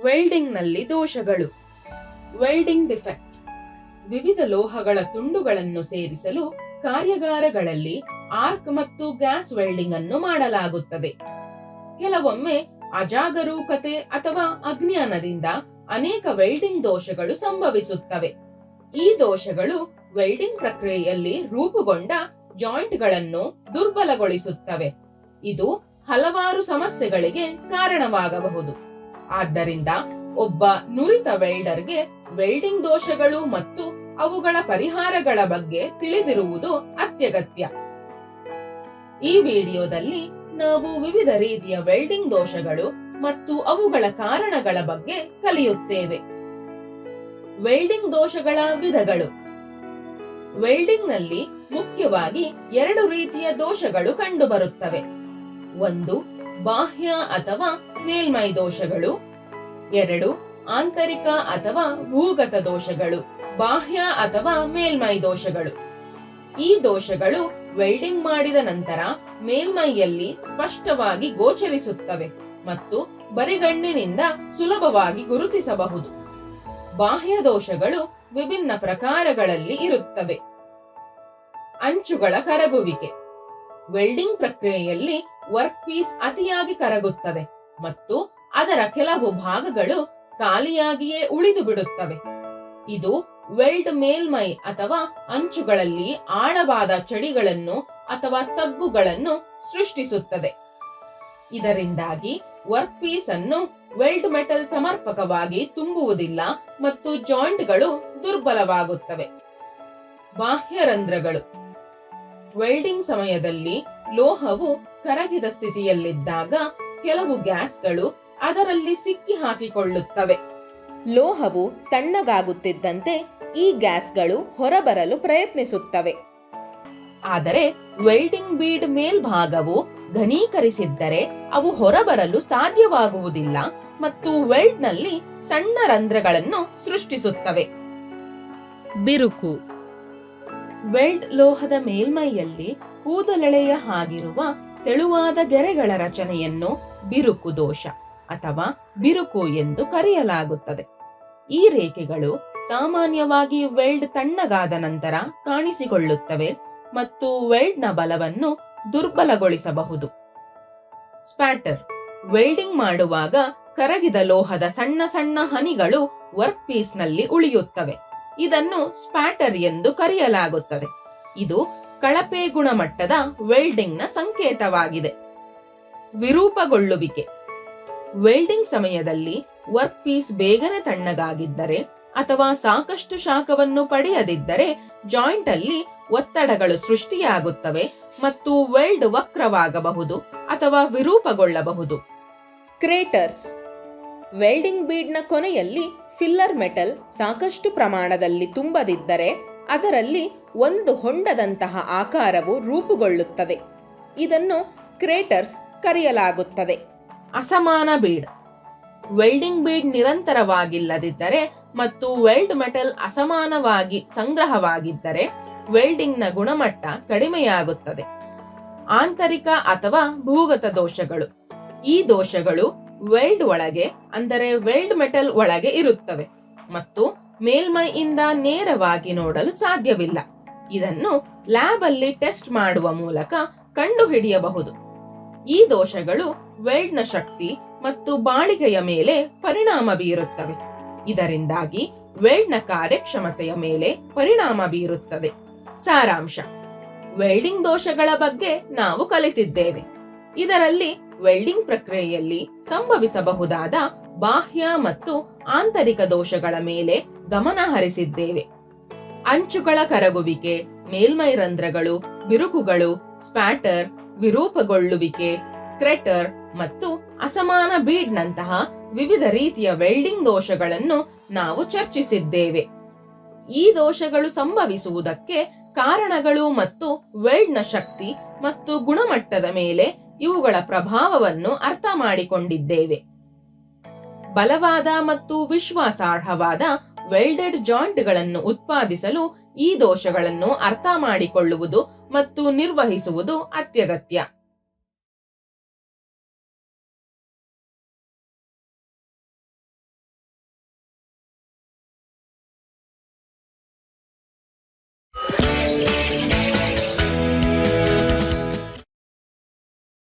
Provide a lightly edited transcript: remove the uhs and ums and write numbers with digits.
ವೆಲ್ಡಿಂಗ್ನಲ್ಲಿ ದೋಷಗಳು. Welding defect. ವಿವಿಧ ಲೋಹಗಳ ತುಂಡುಗಳನ್ನು ಸೇರಿಸಲು ಕಾರ್ಯಾಗಾರಗಳಲ್ಲಿ ಆರ್ಕ್ ಮತ್ತು ಗ್ಯಾಸ್ ವೆಲ್ಡಿಂಗ್ ಅನ್ನು ಮಾಡಲಾಗುತ್ತದೆ. ಕೆಲವೊಮ್ಮೆ ಅಜಾಗರೂಕತೆ ಅಥವಾ ಅಜ್ಞಾನದಿಂದ ಅನೇಕ ವೆಲ್ಡಿಂಗ್ ದೋಷಗಳು ಸಂಭವಿಸುತ್ತವೆ. ಈ ದೋಷಗಳು ವೆಲ್ಡಿಂಗ್ ಪ್ರಕ್ರಿಯೆಯಲ್ಲಿ ರೂಪುಗೊಂಡ ಜಾಯಿಂಟ್ಗಳನ್ನು ದುರ್ಬಲಗೊಳಿಸುತ್ತವೆ. ಇದು ಹಲವಾರು ಸಮಸ್ಯೆಗಳಿಗೆ ಕಾರಣವಾಗಬಹುದು. ಆದ್ದರಿಂದ ಒಬ್ಬ ನುರಿತ ವೆಲ್ಡರ್ಗೆ ವೆಲ್ಡಿಂಗ್ ದೋಷಗಳು ಮತ್ತು ಅವುಗಳ ಪರಿಹಾರಗಳ ಬಗ್ಗೆ ತಿಳಿದಿರುವುದು ಅತ್ಯಗತ್ಯ. ಈ ವಿಡಿಯೋದಲ್ಲಿ ನಾವು ವಿವಿಧ ರೀತಿಯ ವೆಲ್ಡಿಂಗ್ ದೋಷಗಳು ಮತ್ತು ಅವುಗಳ ಕಾರಣಗಳ ಬಗ್ಗೆ ಕಲಿಯುತ್ತೇವೆ. ವೆಲ್ಡಿಂಗ್ ದೋಷಗಳ ವಿಧಗಳು. ವೆಲ್ಡಿಂಗ್ ನಲ್ಲಿ ಮುಖ್ಯವಾಗಿ 2 ರೀತಿಯ ದೋಷಗಳು ಕಂಡುಬರುತ್ತವೆ. 1. ಬಾಹ್ಯ ಅಥವಾ ಮೇಲ್ಮೈ ದೋಷಗಳು. 2. ಆಂತರಿಕ ಅಥವಾ ಭೂಗತ ದೋಷಗಳು. ಬಾಹ್ಯ ಅಥವಾ ಮೇಲ್ಮೈ ದೋಷಗಳು. ಈ ದೋಷಗಳು ವೆಲ್ಡಿಂಗ್ ಮಾಡಿದ ನಂತರ ಮೇಲ್ಮೈಯಲ್ಲಿ ಸ್ಪಷ್ಟವಾಗಿ ಗೋಚರಿಸುತ್ತವೆ ಮತ್ತು ಬರಿಗಣ್ಣಿನಿಂದ ಸುಲಭವಾಗಿ ಗುರುತಿಸಬಹುದು. ಬಾಹ್ಯ ದೋಷಗಳು ವಿಭಿನ್ನ ಪ್ರಕಾರಗಳಲ್ಲಿ ಇರುತ್ತವೆ. ಅಂಚುಗಳ ಕರಗುವಿಕೆ. ವೆಲ್ಡಿಂಗ್ ಪ್ರಕ್ರಿಯೆಯಲ್ಲಿ ವರ್ಕ್ ಪೀಸ್ ಅತಿಯಾಗಿ ಕರಗುತ್ತದೆ ಮತ್ತು ಅದರ ಕೆಲವು ಭಾಗಗಳು ಖಾಲಿಯಾಗಿಯೇ ಉಳಿದು ಬಿಡುತ್ತವೆ. ಇದು ವೆಲ್ಡ್ ಮೇಲ್ಮೈ ಅಥವಾ ಅಂಚುಗಳಲ್ಲಿ ಆಳವಾದ ಚಡಿಗಳನ್ನು ಅಥವಾ ತಗ್ಗುಗಳನ್ನು ಸೃಷ್ಟಿಸುತ್ತದೆ. ಇದರಿಂದಾಗಿ ವರ್ಕ್ ಪೀಸ್ ಅನ್ನು ವೆಲ್ಡ್ ಮೆಟಲ್ ಸಮರ್ಪಕವಾಗಿ ತುಂಬುವುದಿಲ್ಲ ಮತ್ತು ಜಾಯಿಂಟ್ಗಳು ದುರ್ಬಲವಾಗುತ್ತವೆ. ಬಾಹ್ಯ ರಂಧ್ರಗಳು. ವೆಲ್ಡಿಂಗ್ ಸಮಯದಲ್ಲಿ ಲೋಹವು ಕರಗಿದ ಸ್ಥಿತಿಯಲ್ಲಿದ್ದಾಗ ಕೆಲವು ಗ್ಯಾಸ್ಗಳು ಅದರಲ್ಲಿ ಸಿಕ್ಕಿ ಹಾಕಿಕೊಳ್ಳುತ್ತವೆ. ಲೋಹವು ತಣ್ಣಗಾಗುತ್ತಿದ್ದಂತೆ ಈ ಗ್ಯಾಸ್ಗಳು ಹೊರಬರಲು ಪ್ರಯತ್ನಿಸುತ್ತವೆ. ಆದರೆ ವೆಲ್ಡಿಂಗ್ ಬೀಡ್ ಮೇಲ್ಭಾಗವು ಘನೀಕರಿಸಿದ್ದರೆ ಅವು ಹೊರಬರಲು ಸಾಧ್ಯವಾಗುವುದಿಲ್ಲ ಮತ್ತು ವೆಲ್ಡ್ ನಲ್ಲಿ ಸಣ್ಣ ರಂಧ್ರಗಳನ್ನು ಸೃಷ್ಟಿಸುತ್ತವೆ. ಬಿರುಕು. ವೆಲ್ಡ್ ಲೋಹದ ಮೇಲ್ಮೈಯಲ್ಲಿ ಕೂದಲೆಳೆಯ ಹಾಗಿರುವ ತೆಳುವಾದ ಗೆರೆಗಳ ರಚನೆಯನ್ನು ಬಿರುಕು ದೋಷ ಅಥವಾ ಬಿರುಕು ಎಂದು ಕರೆಯಲಾಗುತ್ತದೆ. ಈ ರೇಖೆಗಳು ಸಾಮಾನ್ಯವಾಗಿ ವೆಲ್ಡ್ ತಣ್ಣಗಾದ ನಂತರ ಕಾಣಿಸಿಕೊಳ್ಳುತ್ತವೆ ಮತ್ತು ವೆಲ್ಡ್ನ ಬಲವನ್ನು ದುರ್ಬಲಗೊಳಿಸಬಹುದು. ಸ್ಪ್ಯಾಟರ್. ವೆಲ್ಡಿಂಗ್ ಮಾಡುವಾಗ ಕರಗಿದ ಲೋಹದ ಸಣ್ಣ ಸಣ್ಣ ಹನಿಗಳು ವರ್ಕ್ ಪೀಸ್ ನಲ್ಲಿ ಉಳಿಯುತ್ತವೆ. ಇದನ್ನು ಸ್ಪ್ಯಾಟರ್ ಎಂದು ಕರೆಯಲಾಗುತ್ತದೆ. ಇದು ಕಳಪೆ ಗುಣಮಟ್ಟದ ವೆಲ್ಡಿಂಗ್ನ ಸಂಕೇತವಾಗಿದೆ. ವಿರೂಪಗೊಳ್ಳುವಿಕೆ. ವೆಲ್ಡಿಂಗ್ ಸಮಯದಲ್ಲಿ ವರ್ಕ್ ಪೀಸ್ ಬೇಗನೆ ತಣ್ಣಗಾಗಿದ್ದರೆ ಅಥವಾ ಸಾಕಷ್ಟು ಶಾಖವನ್ನು ಪಡೆಯದಿದ್ದರೆ ಜಾಯಿಂಟ್ ಅಲ್ಲಿ ಒತ್ತಡಗಳು ಸೃಷ್ಟಿಯಾಗುತ್ತವೆ ಮತ್ತು ವೆಲ್ಡ್ ವಕ್ರವಾಗಬಹುದು ಅಥವಾ ವಿರೂಪಗೊಳ್ಳಬಹುದು. ಕ್ರೇಟರ್ಸ್. ವೆಲ್ಡಿಂಗ್ ಬೀಡ್ನ ಕೊನೆಯಲ್ಲಿ ಫಿಲ್ಲರ್ ಮೆಟಲ್ ಸಾಕಷ್ಟು ಪ್ರಮಾಣದಲ್ಲಿ ತುಂಬದಿದ್ದರೆ ಅದರಲ್ಲಿ ಒಂದು ಹೊಂಡದಂತಹ ಆಕಾರವು ರೂಪುಗೊಳ್ಳುತ್ತದೆ. ಇದನ್ನು ಕ್ರೇಟರ್ಸ್ ಕರೆಯಲಾಗುತ್ತದೆ. ಅಸಮಾನ ಬೀಡ್. ವೆಲ್ಡಿಂಗ್ ಬೀಡ್ ನಿರಂತರವಾಗಿಲ್ಲದಿದ್ದರೆ ಮತ್ತು ವೆಲ್ಡ್ ಮೆಟಲ್ ಅಸಮಾನವಾಗಿ ಸಂಗ್ರಹವಾಗಿದ್ದರೆ ವೆಲ್ಡಿಂಗ್ನ ಗುಣಮಟ್ಟ ಕಡಿಮೆಯಾಗುತ್ತದೆ. ಆಂತರಿಕ ಅಥವಾ ಭೂಗತ ದೋಷಗಳು. ಈ ದೋಷಗಳು ವೆಲ್ಡ್ ಒಳಗೆ ಅಂದರೆ ವೆಲ್ಡ್ ಮೆಟಲ್ ಒಳಗೆ ಇರುತ್ತವೆ ಮತ್ತು ಮೇಲ್ಮೈಯಿಂದ ನೇರವಾಗಿ ನೋಡಲು ಸಾಧ್ಯವಿಲ್ಲ. ಇದನ್ನು ಲ್ಯಾಬ್ ಅಲ್ಲಿ ಟೆಸ್ಟ್ ಮಾಡುವ ಮೂಲಕ ಕಂಡುಹಿಡಿಯಬಹುದು. ಈ ದೋಷಗಳು ವೆಲ್ಡ್ನ ಶಕ್ತಿ ಮತ್ತು ಬಾಳಿಕೆಯ ಮೇಲೆ ಪರಿಣಾಮ ಬೀರುತ್ತವೆ. ಇದರಿಂದಾಗಿ ವೆಲ್ಡ್ನ ಕಾರ್ಯಕ್ಷಮತೆಯ ಮೇಲೆ ಪರಿಣಾಮ ಬೀರುತ್ತದೆ. ಸಾರಾಂಶ. ವೆಲ್ಡಿಂಗ್ ದೋಷಗಳ ಬಗ್ಗೆ ನಾವು ಕಲಿತಿದ್ದೇವೆ. ಇದರಲ್ಲಿ ವೆಲ್ಡಿಂಗ್ ಪ್ರಕ್ರಿಯೆಯಲ್ಲಿ ಸಂಭವಿಸಬಹುದಾದ ಬಾಹ್ಯ ಮತ್ತು ಆಂತರಿಕ ದೋಷಗಳ ಮೇಲೆ ಗಮನ ಹರಿಸಿದ್ದೇವೆ. ಅಂಚುಗಳ ಕರಗುವಿಕೆ, ಮೇಲ್ಮೈ ರಂಧ್ರಗಳು, ಬಿರುಕುಗಳು, ಸ್ಪ್ಯಾಟರ್, ವಿರೂಪಗೊಳ್ಳುವಿಕೆ, ಕ್ರೆಟರ್ ಮತ್ತು ಅಸಮಾನ ಬೀಡ್ ನಂತಹ ವಿವಿಧ ರೀತಿಯ ವೆಲ್ಡಿಂಗ್ ದೋಷಗಳನ್ನು ನಾವು ಚರ್ಚಿಸಿದ್ದೇವೆ. ಈ ದೋಷಗಳು ಸಂಭವಿಸುವುದಕ್ಕೆ ಕಾರಣಗಳು ಮತ್ತು ವೆಲ್ಡ್ನ ಶಕ್ತಿ ಮತ್ತು ಗುಣಮಟ್ಟದ ಮೇಲೆ ಇವುಗಳ ಪ್ರಭಾವವನ್ನು ಅರ್ಥ ಮಾಡಿಕೊಂಡಿದ್ದೇವೆ. ಬಲವಾದ ಮತ್ತು ವಿಶ್ವಾಸಾರ್ಹವಾದ ವೆಲ್ಡೆಡ್ ಜಾಯಿಂಟ್ಗಳನ್ನು ಉತ್ಪಾದಿಸಲು ಈ ದೋಷಗಳನ್ನು ಅರ್ಥ ಮಾಡಿಕೊಳ್ಳುವುದು ಮತ್ತು ನಿರ್ವಹಿಸುವುದು ಅತ್ಯಗತ್ಯ.